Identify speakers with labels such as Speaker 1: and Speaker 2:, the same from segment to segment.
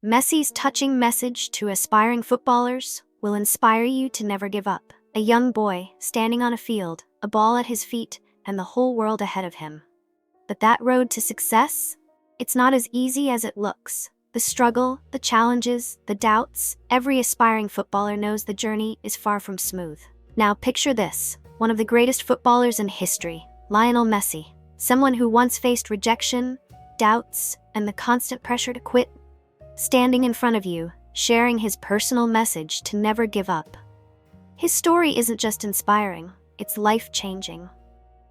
Speaker 1: Messi's touching message to aspiring footballers will inspire you to never give up. A young boy standing on a field, a ball at his feet, and the whole world ahead of him. But that road to success? It's not as easy as it looks. The struggle, the challenges, the doubts, every aspiring footballer knows the journey is far from smooth. Now picture this, one of the greatest footballers in history, Lionel Messi, someone who once faced rejection, doubts, and the constant pressure to quit, standing in front of you, sharing his personal message to never give up. His story isn't just inspiring, it's life-changing.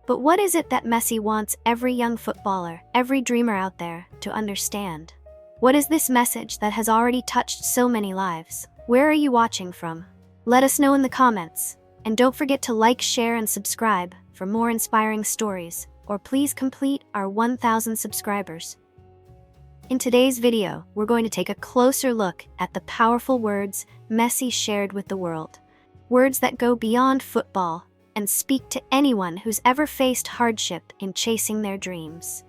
Speaker 1: But what is it that Messi wants every young footballer, every dreamer out there, to understand? What is this message that has already touched so many lives? Where are you watching from? Let us know in the comments. And don't forget to like, share, and subscribe for more inspiring stories, or please complete our 1,000 subscribers. In today's video, we're going to take a closer look at the powerful words Messi shared with the world. Words that go beyond football and speak to anyone who's ever faced hardship in chasing their dreams.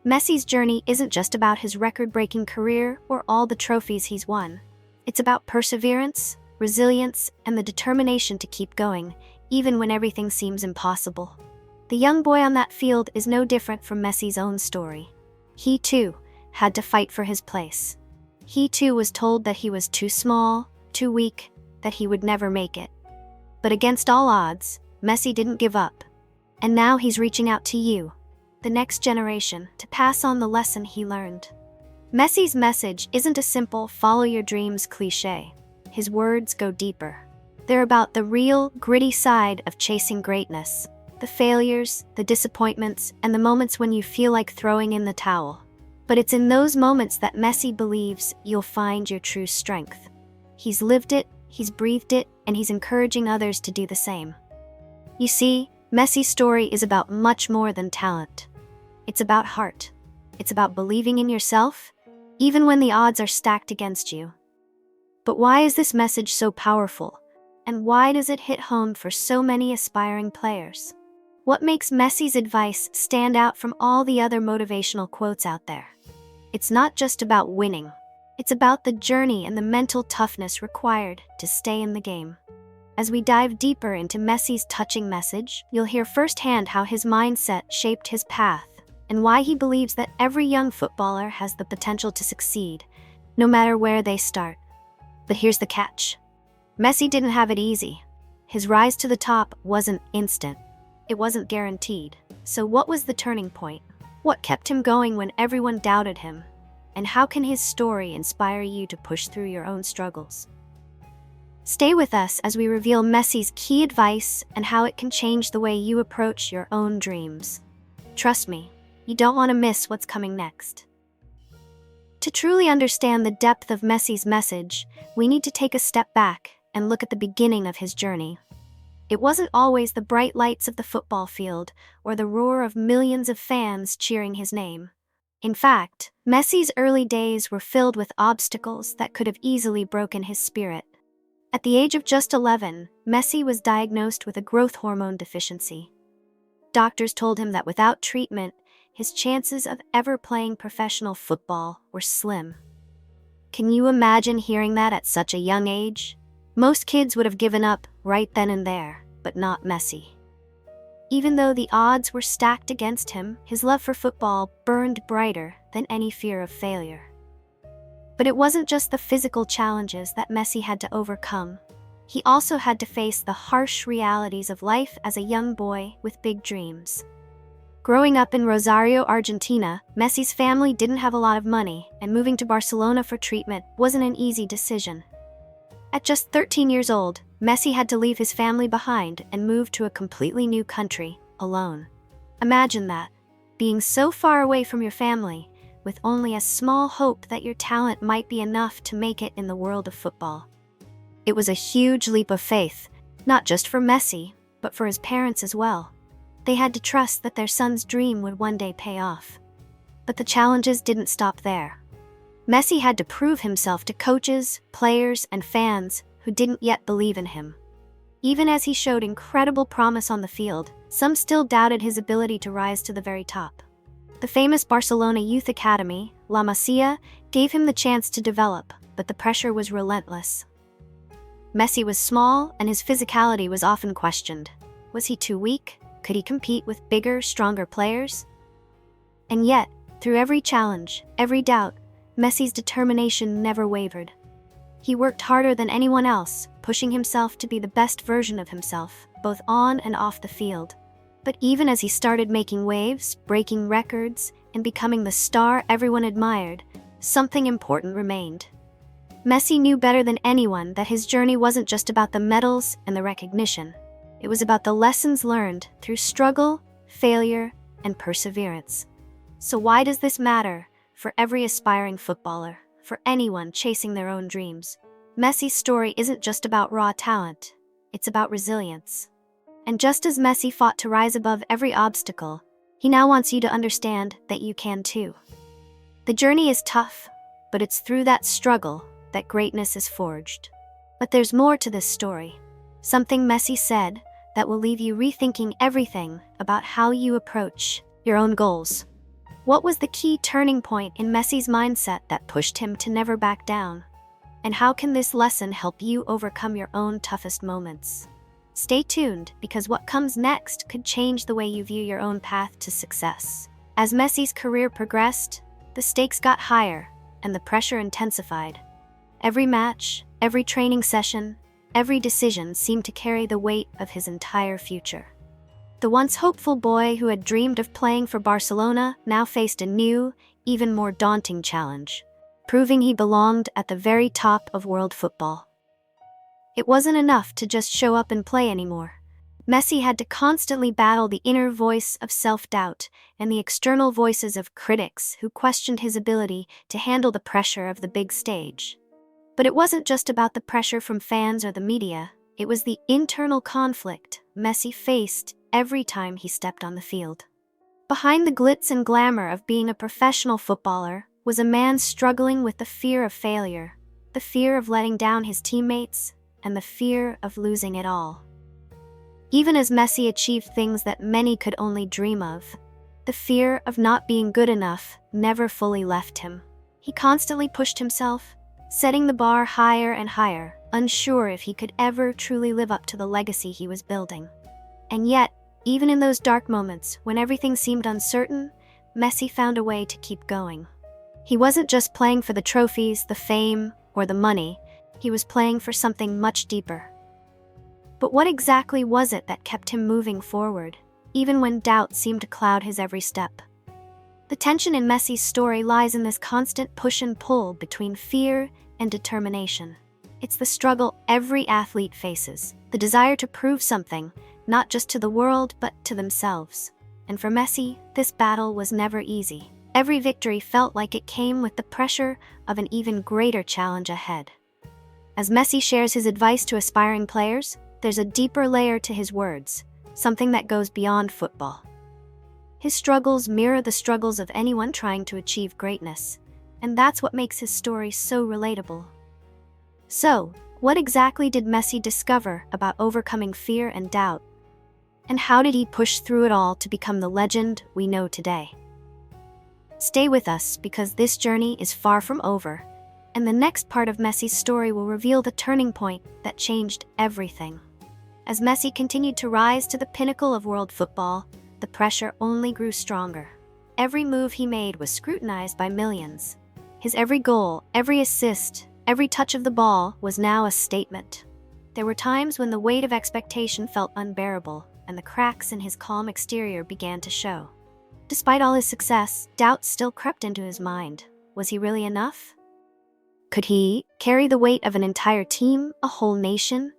Speaker 1: Messi's journey isn't just about his record-breaking career or all the trophies he's won. It's about perseverance, resilience, and the determination to keep going, even when everything seems impossible. The young boy on that field is no different from Messi's own story. He, too, had to fight for his place. He, too, was told that he was too small, too weak, that he would never make it. But against all odds, Messi didn't give up. And now he's reaching out to you, the next generation, to pass on the lesson he learned. Messi's message isn't a simple follow your dreams cliché. His words go deeper. They're about the real, gritty side of chasing greatness. The failures, the disappointments, and the moments when you feel like throwing in the towel. But it's in those moments that Messi believes you'll find your true strength. He's lived it, he's breathed it, and he's encouraging others to do the same. You see, Messi's story is about much more than talent. It's about heart. It's about believing in yourself, even when the odds are stacked against you. But why is this message so powerful? And why does it hit home for so many aspiring players? What makes Messi's advice stand out from all the other motivational quotes out there? It's not just about winning. It's about the journey and the mental toughness required to stay in the game. As we dive deeper into Messi's touching message, you'll hear firsthand how his mindset shaped his path and why he believes that every young footballer has the potential to succeed, no matter where they start. But here's the catch. Messi didn't have it easy. His rise to the top wasn't instant. It wasn't guaranteed. So what was the turning point? What kept him going when everyone doubted him? And how can his story inspire you to push through your own struggles? Stay with us as we reveal Messi's key advice and how it can change the way you approach your own dreams. Trust me, you don't want to miss what's coming next. To truly understand the depth of Messi's message, we need to take a step back and look at the beginning of his journey. It wasn't always the bright lights of the football field or the roar of millions of fans cheering his name. In fact, Messi's early days were filled with obstacles that could have easily broken his spirit. At the age of just 11, Messi was diagnosed with a growth hormone deficiency. Doctors told him that without treatment, his chances of ever playing professional football were slim. Can you imagine hearing that at such a young age? Most kids would have given up right then and there, but not Messi. Even though the odds were stacked against him, his love for football burned brighter than any fear of failure. But it wasn't just the physical challenges that Messi had to overcome. He also had to face the harsh realities of life as a young boy with big dreams. Growing up in Rosario, Argentina, Messi's family didn't have a lot of money, and moving to Barcelona for treatment wasn't an easy decision. At just 13 years old, Messi had to leave his family behind and move to a completely new country, alone. Imagine that, being so far away from your family, with only a small hope that your talent might be enough to make it in the world of football. It was a huge leap of faith, not just for Messi, but for his parents as well. They had to trust that their son's dream would one day pay off. But the challenges didn't stop there. Messi had to prove himself to coaches, players, and fans who didn't yet believe in him. Even as he showed incredible promise on the field, some still doubted his ability to rise to the very top. The famous Barcelona Youth Academy, La Masia, gave him the chance to develop, but the pressure was relentless. Messi was small, and his physicality was often questioned. Was he too weak? Could he compete with bigger, stronger players? And yet, through every challenge, every doubt, Messi's determination never wavered. He worked harder than anyone else, pushing himself to be the best version of himself, both on and off the field. But even as he started making waves, breaking records, and becoming the star everyone admired, something important remained. Messi knew better than anyone that his journey wasn't just about the medals and the recognition. It was about the lessons learned through struggle, failure, and perseverance. So why does this matter for every aspiring footballer, for anyone chasing their own dreams? Messi's story isn't just about raw talent, it's about resilience. And just as Messi fought to rise above every obstacle, he now wants you to understand that you can too. The journey is tough, but it's through that struggle that greatness is forged. But there's more to this story. Something Messi said that will leave you rethinking everything about how you approach your own goals. What was the key turning point in Messi's mindset that pushed him to never back down? And how can this lesson help you overcome your own toughest moments? Stay tuned, because what comes next could change the way you view your own path to success. As Messi's career progressed, the stakes got higher and the pressure intensified. Every match, every training session, every decision seemed to carry the weight of his entire future. The once hopeful boy who had dreamed of playing for Barcelona now faced a new, even more daunting challenge, proving he belonged at the very top of world football. It wasn't enough to just show up and play anymore. Messi had to constantly battle the inner voice of self-doubt and the external voices of critics who questioned his ability to handle the pressure of the big stage. But it wasn't just about the pressure from fans or the media, it was the internal conflict Messi faced every time he stepped on the field. Behind the glitz and glamour of being a professional footballer was a man struggling with the fear of failure, the fear of letting down his teammates, and the fear of losing it all. Even as Messi achieved things that many could only dream of, the fear of not being good enough never fully left him. He constantly pushed himself, setting the bar higher and higher, unsure if he could ever truly live up to the legacy he was building. And yet, even in those dark moments when everything seemed uncertain, Messi found a way to keep going. He wasn't just playing for the trophies, the fame, or the money. He was playing for something much deeper. But what exactly was it that kept him moving forward, even when doubt seemed to cloud his every step? The tension in Messi's story lies in this constant push and pull between fear and determination. It's the struggle every athlete faces, the desire to prove something, not just to the world but to themselves. And for Messi, this battle was never easy. Every victory felt like it came with the pressure of an even greater challenge ahead. As Messi shares his advice to aspiring players, there's a deeper layer to his words, something that goes beyond football. His struggles mirror the struggles of anyone trying to achieve greatness, and that's what makes his story so relatable. So, what exactly did Messi discover about overcoming fear and doubt? And how did he push through it all to become the legend we know today? Stay with us, because this journey is far from over, and the next part of Messi's story will reveal the turning point that changed everything. As Messi continued to rise to the pinnacle of world football, the pressure only grew stronger. Every move he made was scrutinized by millions. His every goal, every assist, every touch of the ball was now a statement. There were times when the weight of expectation felt unbearable, and the cracks in his calm exterior began to show. Despite all his success, doubt still crept into his mind. Was he really enough? Could he carry the weight of an entire team, a whole nation?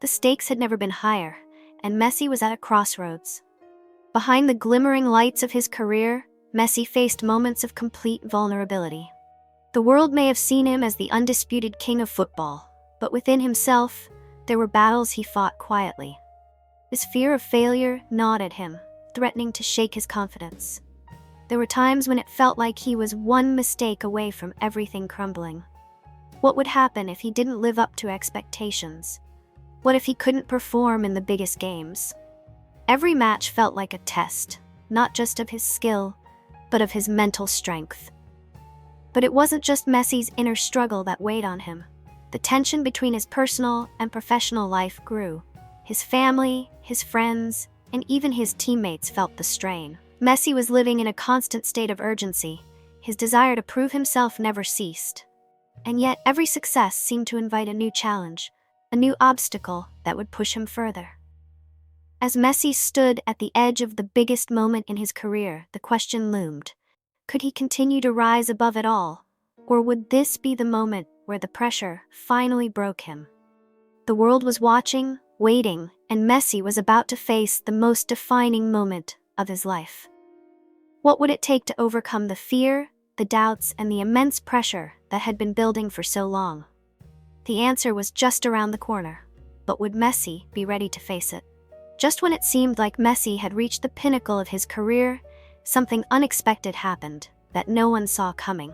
Speaker 1: The stakes had never been higher, and Messi was at a crossroads. Behind the glimmering lights of his career, Messi faced moments of complete vulnerability. The world may have seen him as the undisputed king of football, but within himself, there were battles he fought quietly. His fear of failure gnawed at him, threatening to shake his confidence. There were times when it felt like he was one mistake away from everything crumbling. What would happen if he didn't live up to expectations? What if he couldn't perform in the biggest games? Every match felt like a test, not just of his skill, but of his mental strength. But it wasn't just Messi's inner struggle that weighed on him. The tension between his personal and professional life grew. His family, his friends, and even his teammates felt the strain. Messi was living in a constant state of urgency. His desire to prove himself never ceased. And yet, every success seemed to invite a new challenge, a new obstacle that would push him further. As Messi stood at the edge of the biggest moment in his career, the question loomed. Could he continue to rise above it all? Or would this be the moment where the pressure finally broke him? The world was watching, waiting, and Messi was about to face the most defining moment of his life. What would it take to overcome the fear, the doubts, and the immense pressure that had been building for so long? The answer was just around the corner. But would Messi be ready to face it? Just when it seemed like Messi had reached the pinnacle of his career, something unexpected happened that no one saw coming.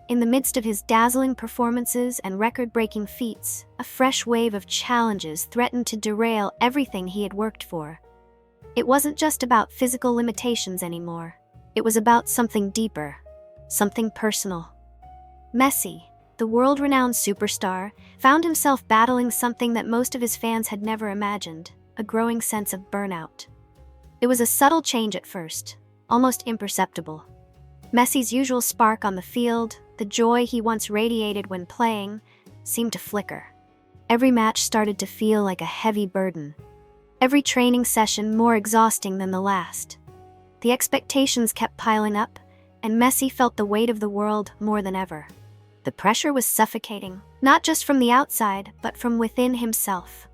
Speaker 1: In the midst of his dazzling performances and record-breaking feats, a fresh wave of challenges threatened to derail everything he had worked for. It wasn't just about physical limitations anymore. It was about something deeper, something personal. Messi, the world-renowned superstar, found himself battling something that most of his fans had never imagined: a growing sense of burnout. It was a subtle change at first, almost imperceptible. Messi's usual spark on the field, the joy he once radiated when playing, seemed to flicker. Every match started to feel like a heavy burden. Every training session more exhausting than the last. The expectations kept piling up, and Messi felt the weight of the world more than ever. The pressure was suffocating, not just from the outside, but from within himself.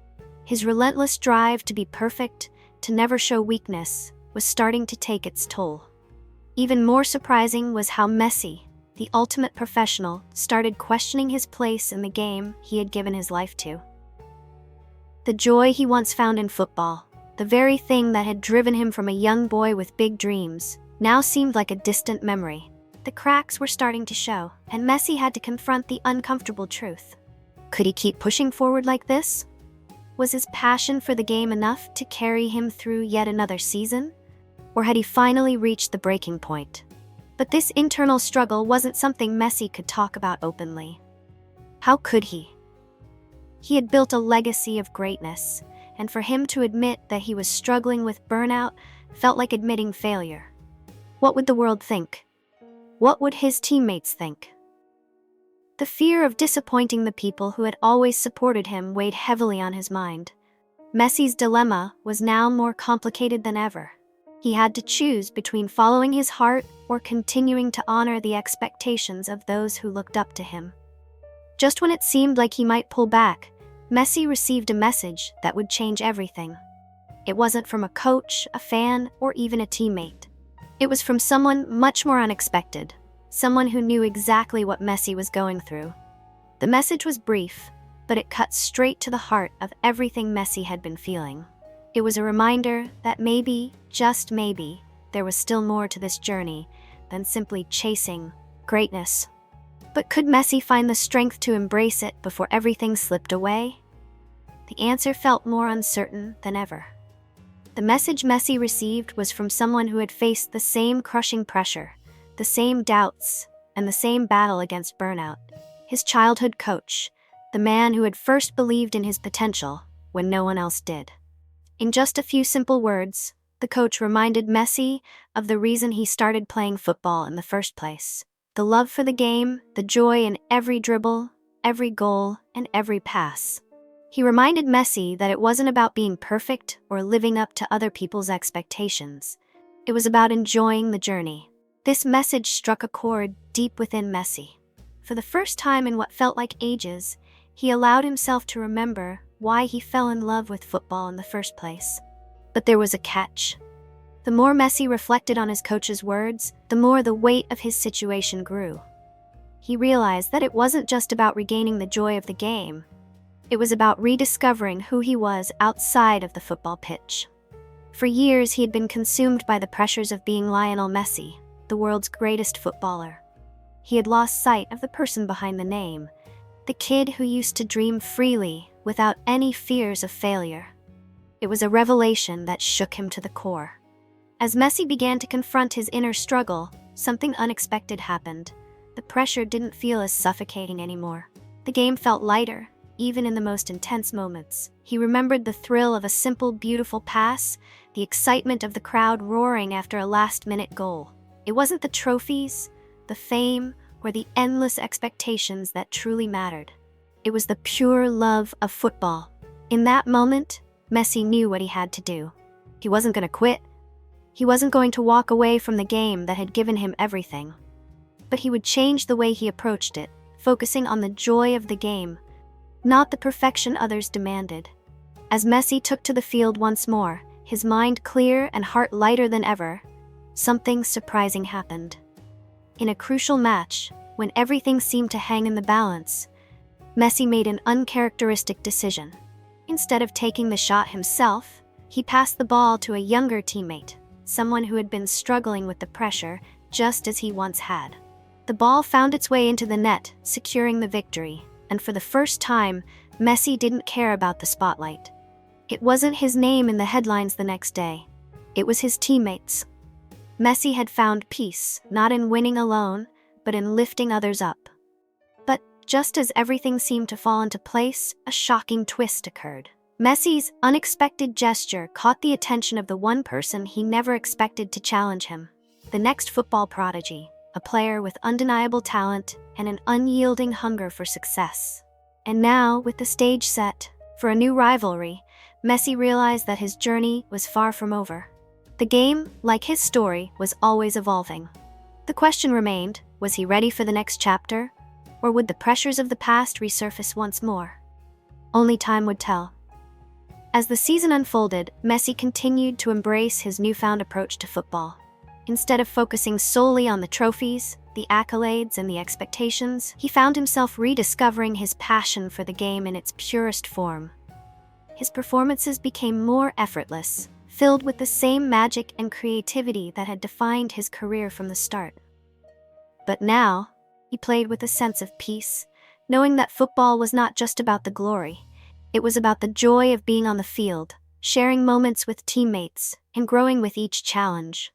Speaker 1: His relentless drive to be perfect, to never show weakness, was starting to take its toll. Even more surprising was how Messi, the ultimate professional, started questioning his place in the game he had given his life to. The joy he once found in football, the very thing that had driven him from a young boy with big dreams, now seemed like a distant memory. The cracks were starting to show, and Messi had to confront the uncomfortable truth. Could he keep pushing forward like this? Was his passion for the game enough to carry him through yet another season? Or had he finally reached the breaking point? But this internal struggle wasn't something Messi could talk about openly. How could he? He had built a legacy of greatness, and for him to admit that he was struggling with burnout felt like admitting failure. What would the world think? What would his teammates think? The fear of disappointing the people who had always supported him weighed heavily on his mind. Messi's dilemma was now more complicated than ever. He had to choose between following his heart or continuing to honor the expectations of those who looked up to him. Just when it seemed like he might pull back, Messi received a message that would change everything. It wasn't from a coach, a fan, or even a teammate. It was from someone much more unexpected, someone who knew exactly what Messi was going through. The message was brief, but it cut straight to the heart of everything Messi had been feeling. It was a reminder that maybe, just maybe, there was still more to this journey than simply chasing greatness. But could Messi find the strength to embrace it before everything slipped away? The answer felt more uncertain than ever. The message Messi received was from someone who had faced the same crushing pressure, the same doubts, and the same battle against burnout. His childhood coach, the man who had first believed in his potential when no one else did. In just a few simple words, the coach reminded Messi of the reason he started playing football in the first place. The love for the game, the joy in every dribble, every goal, and every pass. He reminded Messi that it wasn't about being perfect or living up to other people's expectations. It was about enjoying the journey. This message struck a chord deep within Messi. For the first time in what felt like ages, he allowed himself to remember why he fell in love with football in the first place. But there was a catch. The more Messi reflected on his coach's words, the more the weight of his situation grew. He realized that it wasn't just about regaining the joy of the game. It was about rediscovering who he was outside of the football pitch. For years, he had been consumed by the pressures of being Lionel Messi, the world's greatest footballer. He had lost sight of the person behind the name, the kid who used to dream freely without any fears of failure. It was a revelation that shook him to the core. As Messi began to confront his inner struggle, something unexpected happened. The pressure didn't feel as suffocating anymore. The game felt lighter, even in the most intense moments. He remembered the thrill of a simple, beautiful pass, the excitement of the crowd roaring after a last-minute goal. It wasn't the trophies, the fame, or the endless expectations that truly mattered. It was the pure love of football. In that moment, Messi knew what he had to do. He wasn't going to quit. He wasn't going to walk away from the game that had given him everything. But he would change the way he approached it, focusing on the joy of the game, not the perfection others demanded. As Messi took to the field once more, his mind clear and heart lighter than ever, something surprising happened. In a crucial match, when everything seemed to hang in the balance, Messi made an uncharacteristic decision. Instead of taking the shot himself, he passed the ball to a younger teammate, someone who had been struggling with the pressure just as he once had. The ball found its way into the net, securing the victory, and for the first time, Messi didn't care about the spotlight. It wasn't his name in the headlines the next day. It was his teammates. Messi had found peace, not in winning alone, but in lifting others up. But just as everything seemed to fall into place, a shocking twist occurred. Messi's unexpected gesture caught the attention of the one person he never expected to challenge him. The next football prodigy, a player with undeniable talent and an unyielding hunger for success. And now, with the stage set for a new rivalry, Messi realized that his journey was far from over. The game, like his story, was always evolving. The question remained, was he ready for the next chapter? Or would the pressures of the past resurface once more? Only time would tell. As the season unfolded, Messi continued to embrace his newfound approach to football. Instead of focusing solely on the trophies, the accolades, and the expectations, he found himself rediscovering his passion for the game in its purest form. His performances became more effortless, filled with the same magic and creativity that had defined his career from the start. But now, he played with a sense of peace, knowing that football was not just about the glory. It was about the joy of being on the field, sharing moments with teammates, and growing with each challenge.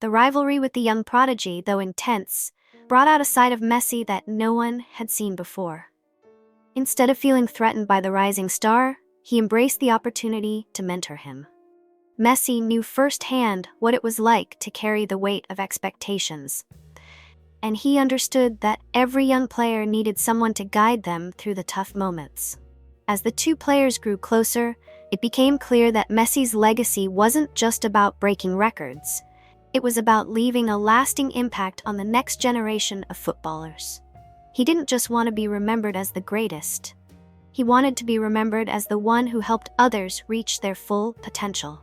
Speaker 1: The rivalry with the young prodigy, though intense, brought out a side of Messi that no one had seen before. Instead of feeling threatened by the rising star, he embraced the opportunity to mentor him. Messi knew firsthand what it was like to carry the weight of expectations, and he understood that every young player needed someone to guide them through the tough moments. As the two players grew closer, it became clear that Messi's legacy wasn't just about breaking records. It was about leaving a lasting impact on the next generation of footballers. He didn't just want to be remembered as the greatest. He wanted to be remembered as the one who helped others reach their full potential.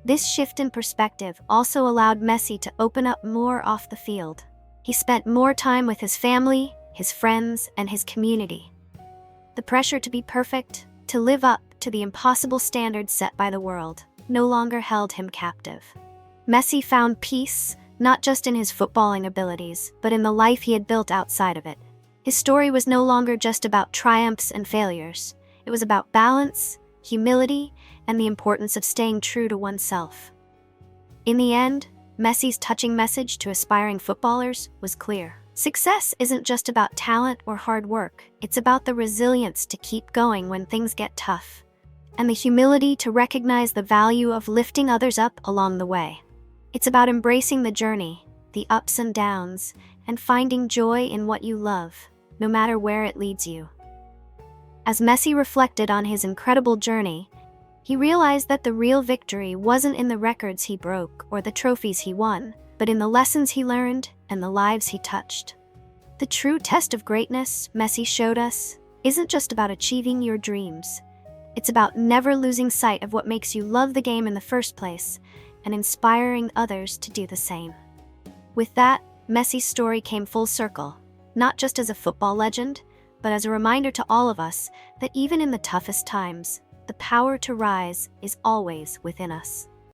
Speaker 1: This shift in perspective also allowed Messi to open up more off the field. He spent more time with his family, his friends, and his community. The pressure to be perfect, to live up to the impossible standards set by the world, no longer held him captive. Messi found peace, not just in his footballing abilities, but in the life he had built outside of it. His story was no longer just about triumphs and failures. It was about balance, humility, and the importance of staying true to oneself. In the end, Messi's touching message to aspiring footballers was clear. Success isn't just about talent or hard work. It's about the resilience to keep going when things get tough, and the humility to recognize the value of lifting others up along the way. It's about embracing the journey, the ups and downs, and finding joy in what you love, no matter where it leads you. As Messi reflected on his incredible journey, he realized that the real victory wasn't in the records he broke or the trophies he won, but in the lessons he learned and the lives he touched. The true test of greatness, Messi showed us, isn't just about achieving your dreams. It's about never losing sight of what makes you love the game in the first place and inspiring others to do the same. With that, Messi's story came full circle, not just as a football legend, but as a reminder to all of us that even in the toughest times, the power to rise is always within us.